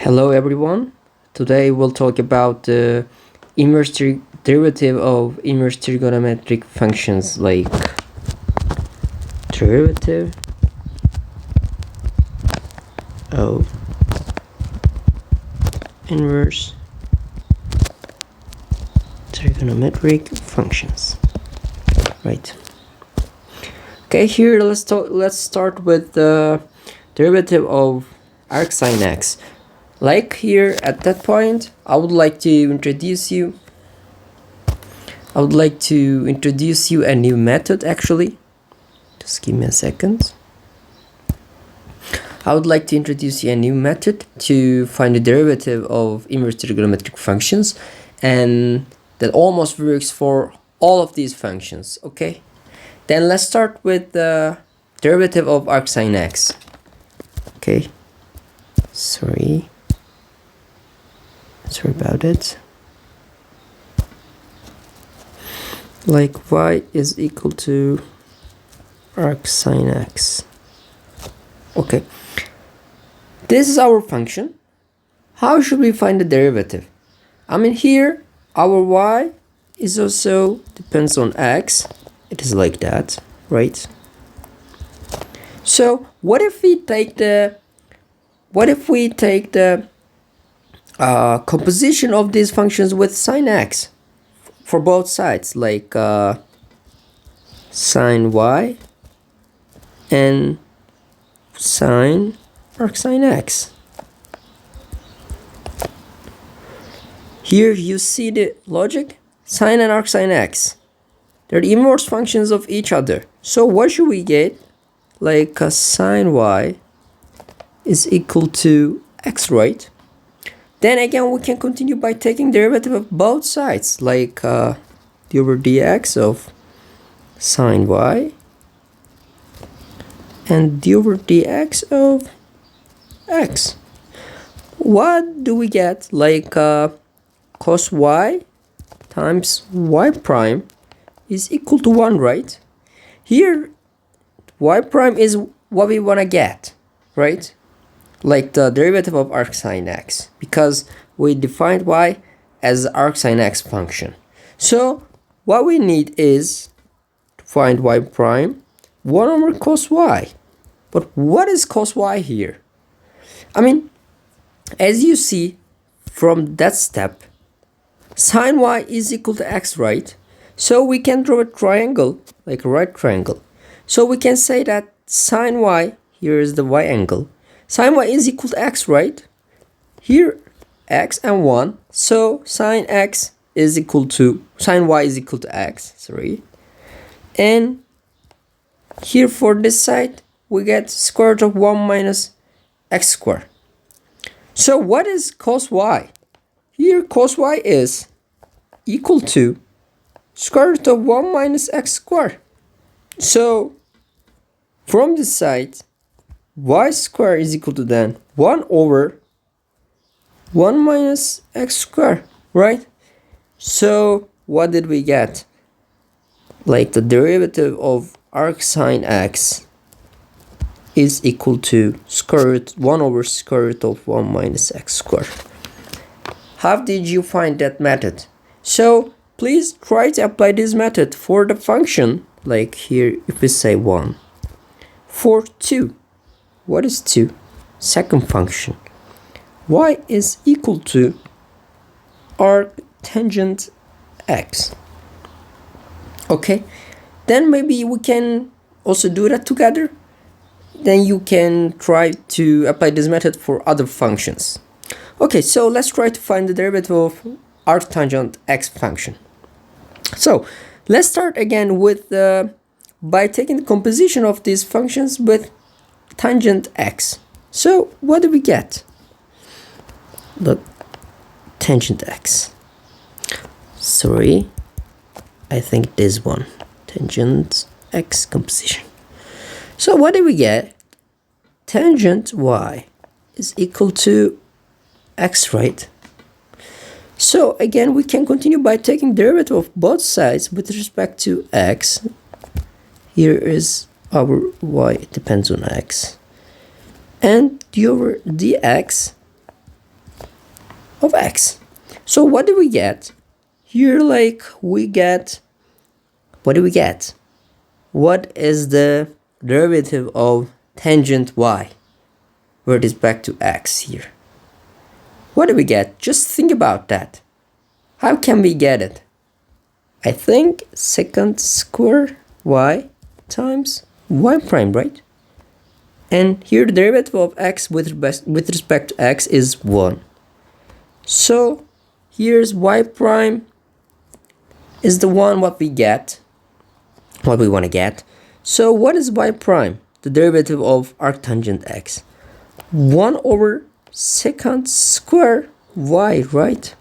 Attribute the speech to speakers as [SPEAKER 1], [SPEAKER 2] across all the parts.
[SPEAKER 1] Hello everyone. Today we'll talk about the derivative of inverse trigonometric functions like derivative of inverse trigonometric functions. Right. Okay, here let's start with the derivative of arc sine x. Like here at that point, I would like to introduce you a new method actually. Just give me a second. I would like to introduce you a new method to find the derivative of inverse trigonometric functions, and that almost works for all of these functions, okay? Then let's start with the derivative of arc sine x. Okay. Sorry about it. Like y is equal to arc sine x. Okay, this is our function. How should we find the derivative? I mean, here our y is also depends on x. It is like that, right? So what if we take the composition of these functions with sine x for both sides, like sine y and sine arc sine x. Here you see the logic. Sine and arc sine x, they're the inverse functions of each other. So what should we get? Like sine y is equal to x, right? Then again, we can continue by taking derivative of both sides, like d over dx of sine y and d over dx of x. What do we get? Like cos y times y prime is equal to 1, right? Here, y prime is what we want to get, right? Like the derivative of arc sine x, because we defined y as the arc sine x function. So what we need is to find y prime 1 over cos y. But what is cos y here? I mean, as you see from that step, sine y is equal to x, right? So we can draw a triangle, like a right triangle. So we can say that sine y, here is the y angle, sine y is equal to x, right? Here x and 1, so sine x is equal to sine y is equal to x, sorry. And here for this side we get square root of 1 minus x squared. So what is cos y? Here cos y is equal to square root of 1 minus x squared. So from this side, y squared is equal to then 1 over 1 minus x squared, right? So what did we get? Like the derivative of arc sine x is equal to square root 1 over square root of 1 minus x squared. How did you find that method? So please try to apply this method for the function, like here if we say 1. For 2, what is 2? Second function. Y is equal to arc tangent x. Okay, then maybe we can also do that together. Then you can try to apply this method for other functions. Okay, so let's try to find the derivative of arc tangent x function. So let's start again with by taking the composition of these functions with tangent x. So what do we get? Look, tangent x. Sorry, I think this one, tangent x composition. So what do we get? Tangent y is equal to x, right? So again, we can continue by taking derivative of both sides with respect to x. Here is our y, it depends on x. And d over dx of x. So what do we get? Here, like, we get, what do we get? What is the derivative of tangent y with respect to x here? What do we get? Just think about that. How can we get it? I think secant square y times y prime, right? And here the derivative of x with respect to x is 1. So here's y prime is the one what we get, what we want to get. So what is y prime? The derivative of arctangent x. 1 over secant square y, right?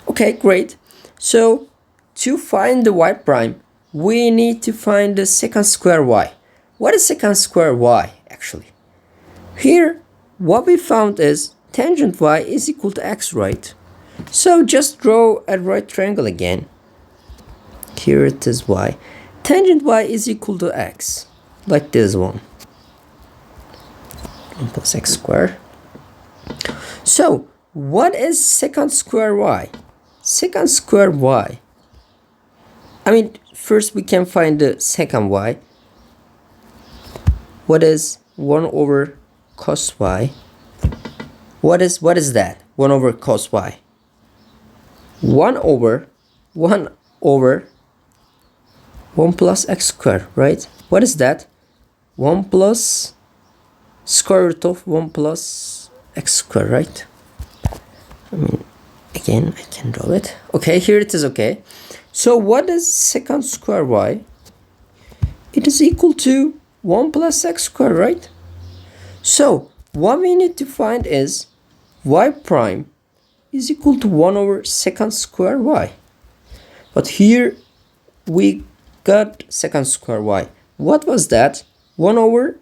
[SPEAKER 1] Okay, great. So to find the y prime, we need to find the secant square y. What is secant square y actually? Here, what we found is tangent y is equal to x, right? So just draw a right triangle again. Here it is y. Tangent y is equal to x, like this one. 1 plus x squared. So, what is secant square y? Secant square y. I mean, first we can find the secant y. What is 1 over cos y? What is that? 1 over cos y. 1 over 1 plus x squared, right? What is that? 1 plus square root of 1 plus x squared, right? I mean, again, I can draw it. Okay, here it is, okay. So what is secant square y? It is equal to 1 plus x squared, right? So what we need to find is y prime is equal to 1 over secant square y. But here we got secant square y. What was that? 1 over